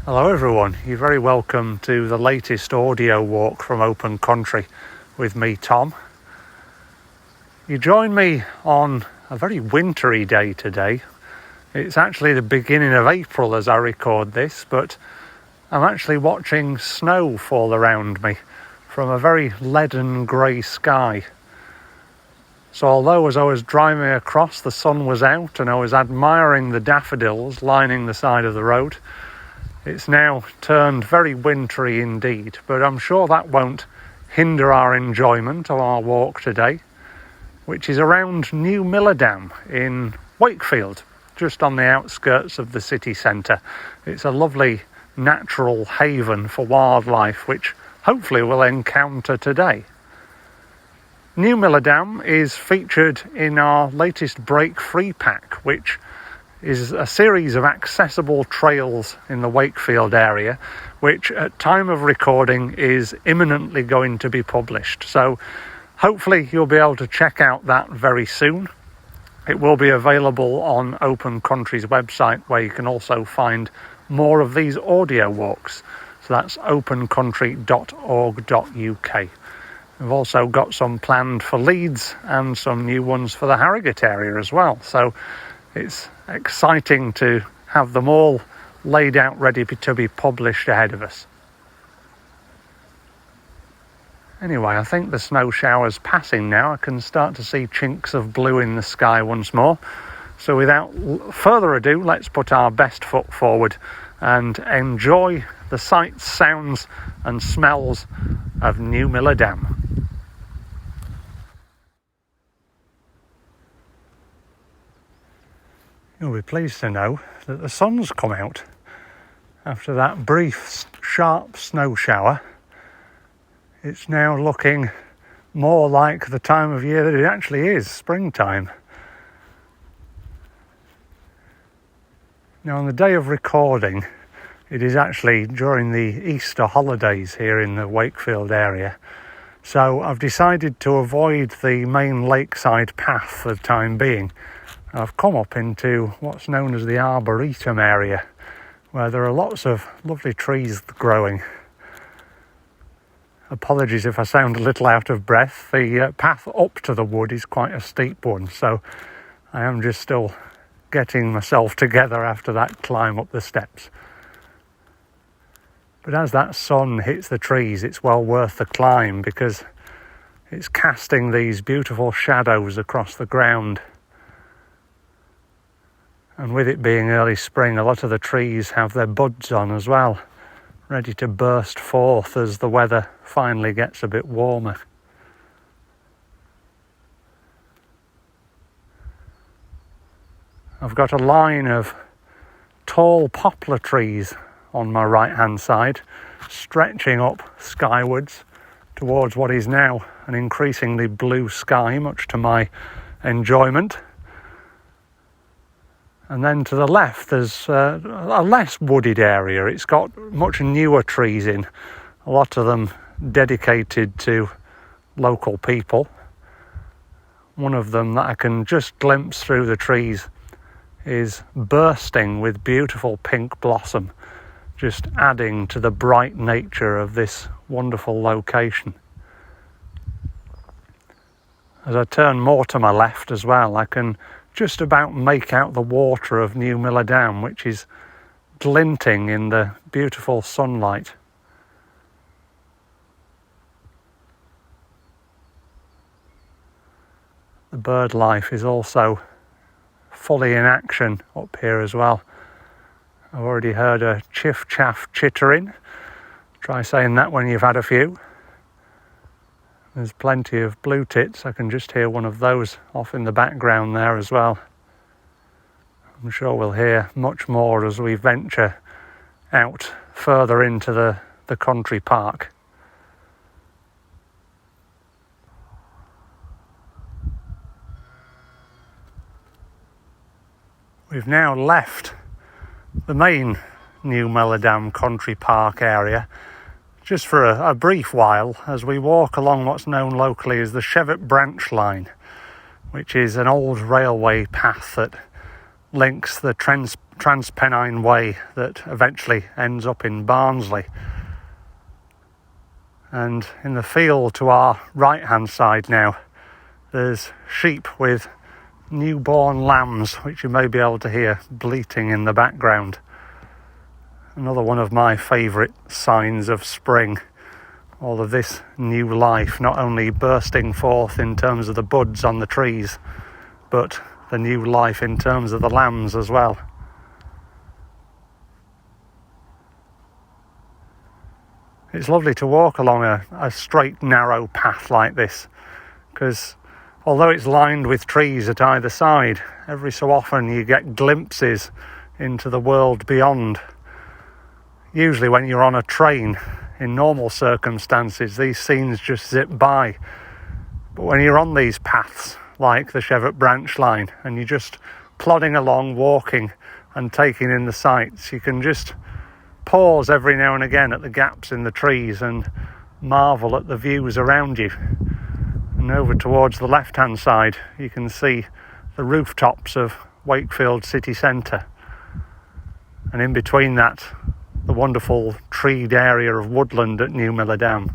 Hello everyone, you're very welcome to the latest audio walk from Open Country with me, Tom. You join me on a very wintry day today. It's actually the beginning of April as I record this, but I'm actually watching snow fall around me from a very leaden grey sky. So although as I was driving across the sun was out and I was admiring the daffodils lining the side of the road, it's now turned very wintry indeed, but I'm sure that won't hinder our enjoyment of our walk today, which is around Newmillerdam in Wakefield, just on the outskirts of the city centre. It's a lovely natural haven for wildlife, which hopefully we'll encounter today. Newmillerdam is featured in our latest Break Free pack, which is a series of accessible trails in the Wakefield area, which at time of recording is imminently going to be published. So hopefully you'll be able to check out that very soon. It will be available on Open Country's website, where you can also find more of these audio walks. So that's opencountry.org.uk. We've also got some planned for Leeds and some new ones for the Harrogate area as well. So it's exciting to have them all laid out ready to be published ahead of us. Anyway, I think the snow shower's passing now. I can start to see chinks of blue in the sky once more. So without further ado, let's put our best foot forward and enjoy the sights, sounds and smells of Newmillerdam. You'll be pleased to know that the sun's come out after that brief, sharp snow shower. It's now looking more like the time of year that it actually is, springtime. Now, on the day of recording, it is actually during the Easter holidays here in the Wakefield area. So I've decided to avoid the main lakeside path for the time being. I've come up into what's known as the Arboretum area, where there are lots of lovely trees growing. Apologies if I sound a little out of breath. The path up to the wood is quite a steep one, so I am just still getting myself together after that climb up the steps. But as that sun hits the trees, it's well worth the climb because it's casting these beautiful shadows across the ground. And with it being early spring, a lot of the trees have their buds on as well, ready to burst forth as the weather finally gets a bit warmer. I've got a line of tall poplar trees on my right hand side, stretching up skywards towards what is now an increasingly blue sky, much to my enjoyment. And then to the left there's a less wooded area. It's got much newer trees in, a lot of them dedicated to local people. One of them that I can just glimpse through the trees is bursting with beautiful pink blossom, just adding to the bright nature of this wonderful location. As I turn more to my left as well, I can just about make out the water of Newmillerdam, which is glinting in the beautiful sunlight. The bird life is also fully in action up here as well. I've already heard a chiff-chaff chittering. Try saying that when you've had a few. There's plenty of blue tits. I can just hear one of those off in the background there as well. I'm sure we'll hear much more as we venture out further into the country park. We've now left the main Newmillerdam Country Park area just for a brief while as we walk along what's known locally as the Cheviot Branch Line, which is an old railway path that links the Transpennine Way that eventually ends up in Barnsley. And in the field to our right hand side now, there's sheep with newborn lambs, which you may be able to hear bleating in the background. Another one of my favourite signs of spring. All of this new life, not only bursting forth in terms of the buds on the trees, but the new life in terms of the lambs as well. It's lovely to walk along a straight, narrow path like this, because although it's lined with trees at either side, every so often you get glimpses into the world beyond. Usually when you're on a train, in normal circumstances, these scenes just zip by. But when you're on these paths, like the Cheviot Branch Line, and you're just plodding along, walking and taking in the sights, you can just pause every now and again at the gaps in the trees and marvel at the views around you. And over towards the left-hand side, you can see the rooftops of Wakefield city centre. And in between that, the wonderful treed area of woodland at Newmillerdam.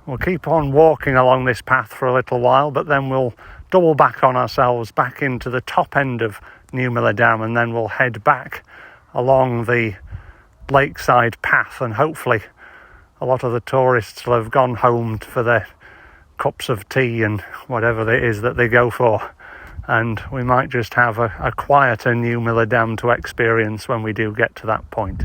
We'll keep on walking along this path for a little while, but then we'll double back on ourselves back into the top end of Newmillerdam, and then we'll head back along the lakeside path, and hopefully a lot of the tourists will have gone home for their cups of tea and whatever it is that they go for, and we might just have a quieter Newmillerdam to experience when we do get to that point.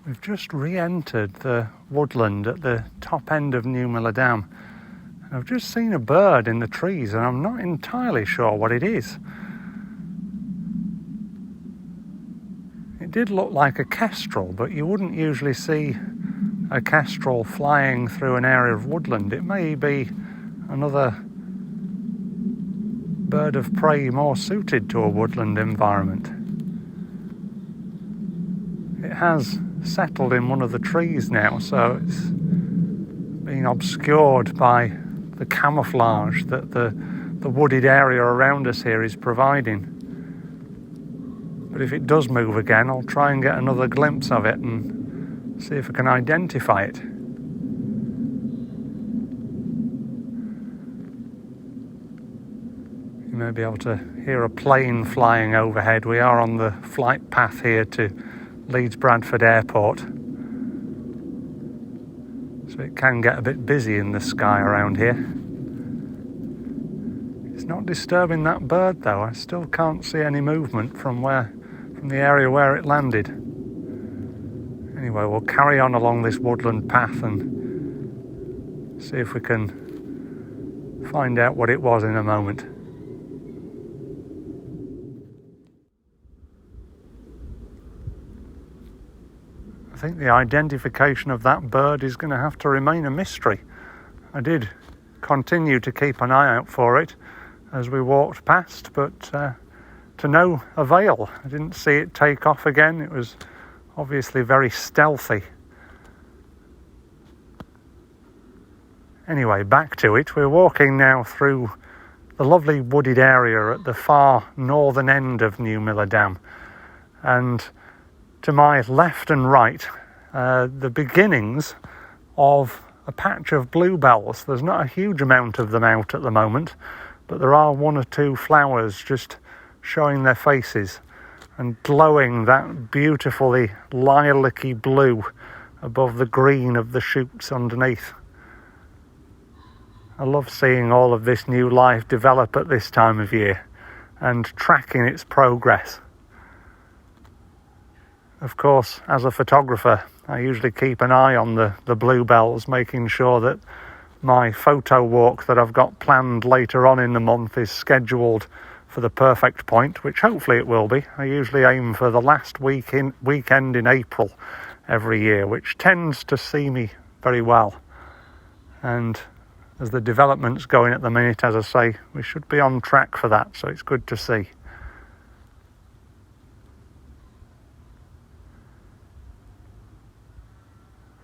We've just re-entered the woodland at the top end of Newmillerdam. I've just seen a bird in the trees, and I'm not entirely sure what it is. It did look like a kestrel, but you wouldn't usually see a kestrel flying through an area of woodland. It may be another bird of prey more suited to a woodland environment. It has settled in one of the trees now, so it's being obscured by the camouflage that the wooded area around us here is providing. But if it does move again, I'll try and get another glimpse of it and see if I can identify it. You may be able to hear a plane flying overhead. We are on the flight path here to Leeds Bradford Airport, so it can get a bit busy in the sky around here. It's not disturbing that bird though. I still can't see any movement from the area where it landed. Anyway, we'll carry on along this woodland path and see if we can find out what it was in a moment. I think the identification of that bird is going to have to remain a mystery. I did continue to keep an eye out for it as we walked past, but to no avail. I didn't see it take off again. It was obviously very stealthy. Anyway, back to it. We're walking now through the lovely wooded area at the far northern end of Newmillerdam, and to my left and right, the beginnings of a patch of bluebells. There's not a huge amount of them out at the moment, but there are one or two flowers just showing their faces and glowing that beautifully lilac-y blue above the green of the shoots underneath. I love seeing all of this new life develop at this time of year and tracking its progress. Of course, as a photographer, I usually keep an eye on the bluebells, making sure that my photo walk that I've got planned later on in the month is scheduled for the perfect point, which hopefully it will be. I usually aim for the last weekend in April every year, which tends to see me very well. And as the development's going at the minute, as I say, we should be on track for that, so it's good to see.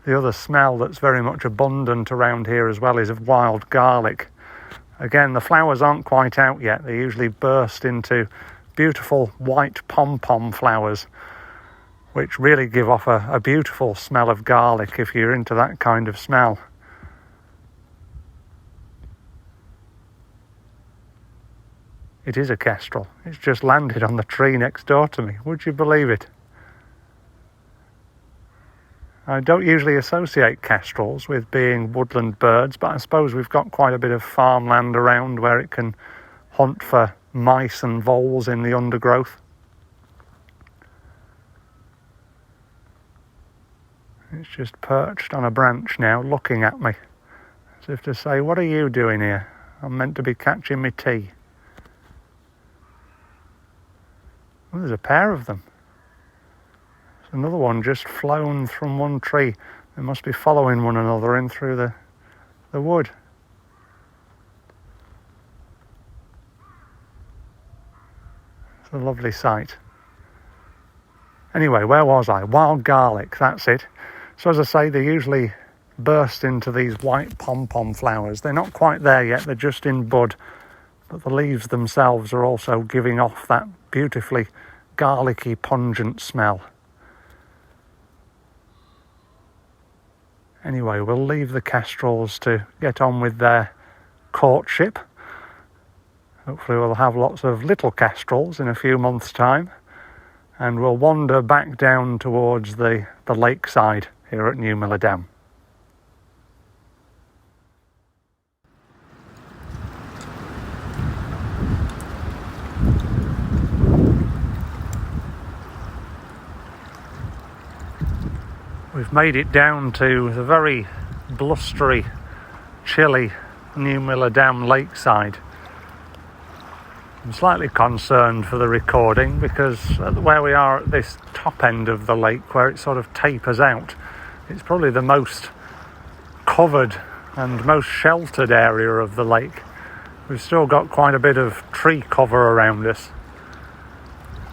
The other smell that's very much abundant around here as well is of wild garlic. Again, the flowers aren't quite out yet. They usually burst into beautiful white pom-pom flowers, which really give off a beautiful smell of garlic if you're into that kind of smell. It is a kestrel. It's just landed on the tree next door to me. Would you believe it? I don't usually associate kestrels with being woodland birds, but I suppose we've got quite a bit of farmland around where it can hunt for mice and voles in the undergrowth. It's just perched on a branch now, looking at me, as if to say, "What are you doing here? I'm meant to be catching me tea." Oh, there's a pair of them. There's another one just flown from one tree. They must be following one another in through the wood. It's a lovely sight. Anyway, where was I? Wild garlic, that's it. So as I say, they usually burst into these white pom-pom flowers. They're not quite there yet, they're just in bud, but the leaves themselves are also giving off that beautifully garlicky, pungent smell. Anyway, we'll leave the kestrels to get on with their courtship. Hopefully we'll have lots of little kestrels in a few months' time, and we'll wander back down towards the lakeside here at Newmillerdam. We've made it down to the very blustery, chilly Newmillerdam lakeside. I'm slightly concerned for the recording because where we are at this top end of the lake, where it sort of tapers out, it's probably the most covered and most sheltered area of the lake. We've still got quite a bit of tree cover around us.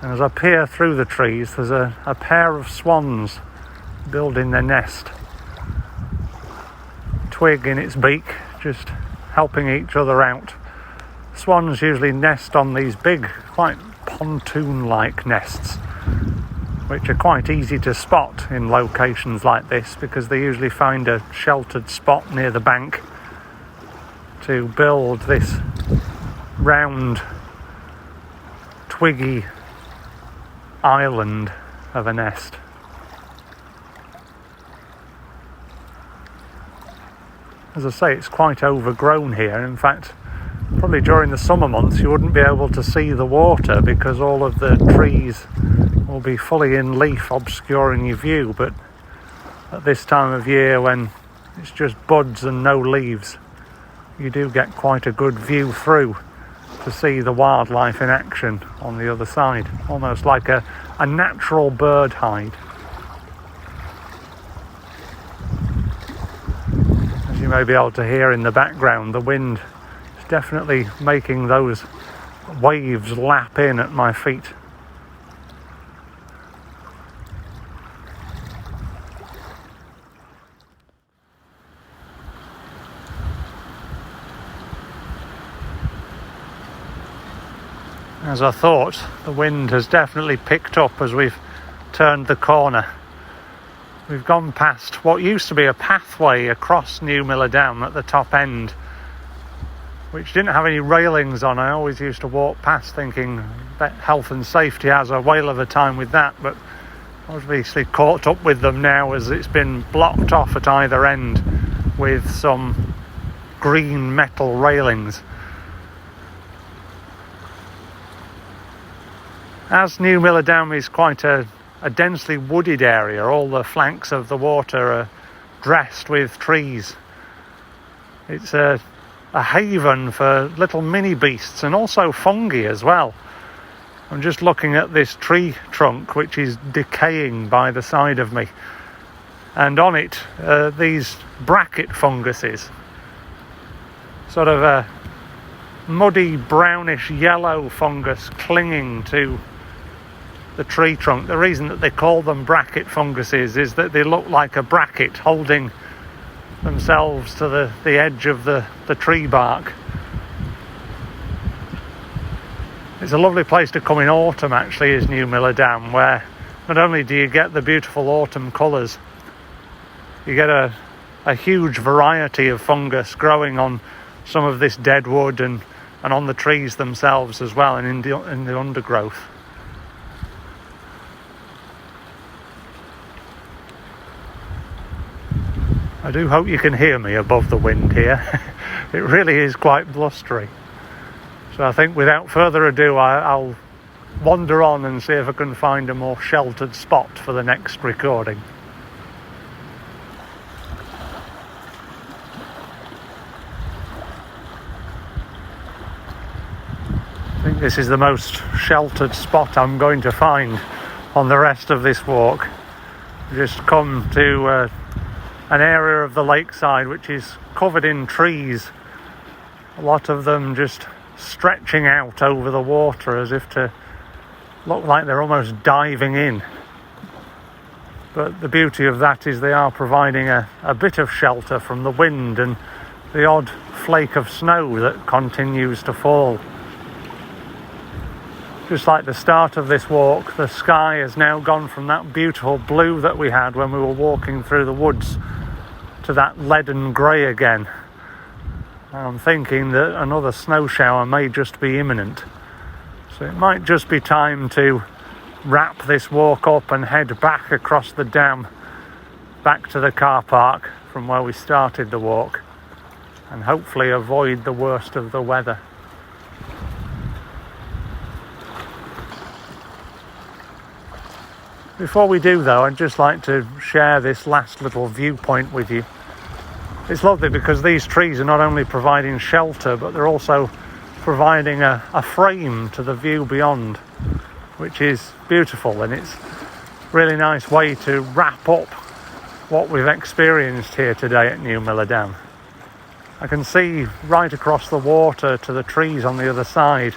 And as I peer through the trees, there's a pair of swans building their nest. Twig in its beak, just helping each other out. Swans usually nest on these big, quite pontoon-like nests, which are quite easy to spot in locations like this because they usually find a sheltered spot near the bank to build this round, twiggy island of a nest. As I say, it's quite overgrown here. In fact, probably during the summer months you wouldn't be able to see the water because all of the trees will be fully in leaf, obscuring your view. But at this time of year, when it's just buds and no leaves, you do get quite a good view through to see the wildlife in action on the other side, almost like a natural bird hide. As you may be able to hear in the background, the wind is definitely making those waves lap in at my feet. As I thought, the wind has definitely picked up as we've turned the corner. We've gone past what used to be a pathway across Newmillerdam at the top end, which didn't have any railings on. I always used to walk past thinking that health and safety has a whale of a time with that, but obviously caught up with them now as it's been blocked off at either end with some green metal railings. As Newmillerdam is quite a densely wooded area, all the flanks of the water are dressed with trees. It's a haven for little mini beasts and also fungi as well. I'm just looking at this tree trunk which is decaying by the side of me, and on it these bracket funguses, sort of a muddy brownish yellow fungus clinging to the tree trunk. The reason that they call them bracket funguses is that they look like a bracket holding themselves to the edge of the tree bark. It's a lovely place to come in autumn, actually, is Newmillerdam, where not only do you get the beautiful autumn colours, you get a huge variety of fungus growing on some of this dead wood and on the trees themselves as well, and in the undergrowth. I do hope you can hear me above the wind here. It really is quite blustery. So I think without further ado, I'll wander on and see if I can find a more sheltered spot for the next recording. I think this is the most sheltered spot I'm going to find on the rest of this walk. I've just come to an area of the lakeside which is covered in trees, a lot of them just stretching out over the water as if to look like they're almost diving in. But the beauty of that is they are providing a bit of shelter from the wind and the odd flake of snow that continues to fall. Just like the start of this walk, the sky has now gone from that beautiful blue that we had when we were walking through the woods to that leaden grey again. I'm thinking that another snow shower may just be imminent. So it might just be time to wrap this walk up and head back across the dam, back to the car park from where we started the walk, and hopefully avoid the worst of the weather. Before we do though, I'd just like to share this last little viewpoint with you. It's lovely because these trees are not only providing shelter, but they're also providing a frame to the view beyond, which is beautiful, and it's a really nice way to wrap up what we've experienced here today at Newmillerdam. I can see right across the water to the trees on the other side,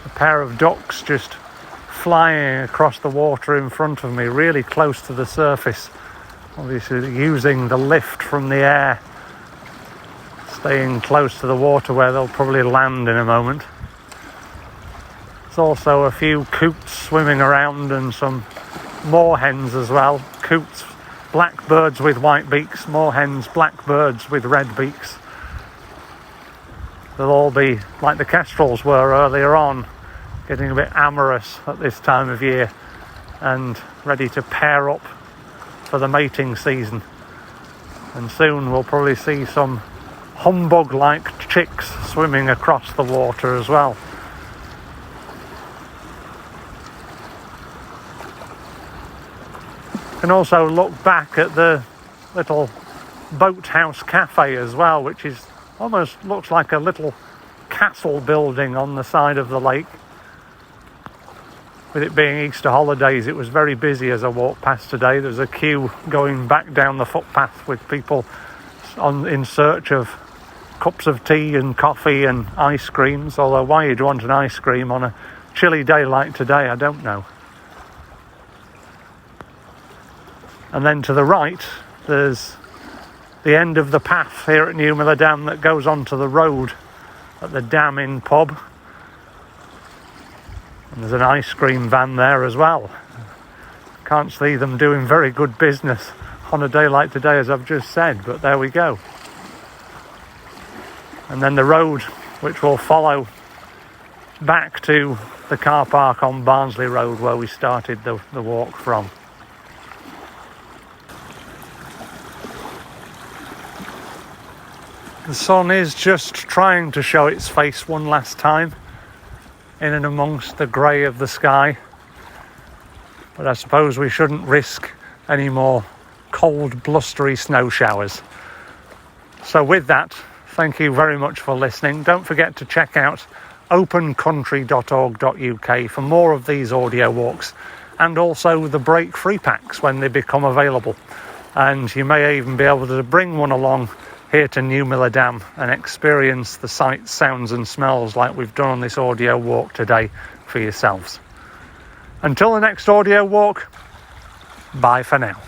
a pair of ducks just flying across the water in front of me, really close to the surface, obviously using the lift from the air, staying close to the water where they'll probably land in a moment. There's also a few coots swimming around and some moorhens as well. Coots, blackbirds with white beaks, moorhens, blackbirds with red beaks. They'll all be like the kestrels were earlier on, getting a bit amorous at this time of year and ready to pair up for the mating season. And soon we'll probably see some humbug-like chicks swimming across the water as well. You can also look back at the little boathouse cafe as well, which is almost looks like a little castle building on the side of the lake. With it being Easter holidays, it was very busy as I walked past today. There's a queue going back down the footpath with people in search of cups of tea and coffee and ice creams. Although why you'd want an ice cream on a chilly day like today, I don't know. And then to the right, there's the end of the path here at Newmillerdam that goes onto the road at the Dam Inn pub. And there's an ice cream van there as well. Can't see them doing very good business on a day like today, as I've just said, but there we go. And then the road, which will follow back to the car park on Barnsley Road where we started the walk from. The sun is just trying to show its face one last time in and amongst the grey of the sky, but I suppose we shouldn't risk any more cold, blustery snow showers. So with that, thank you very much for listening. Don't forget to check out opencountry.org.uk for more of these audio walks, and also the break free packs when they become available. And you may even be able to bring one along here to Newmillerdam and experience the sights, sounds and smells like we've done on this audio walk today for yourselves. Until the next audio walk, bye for now.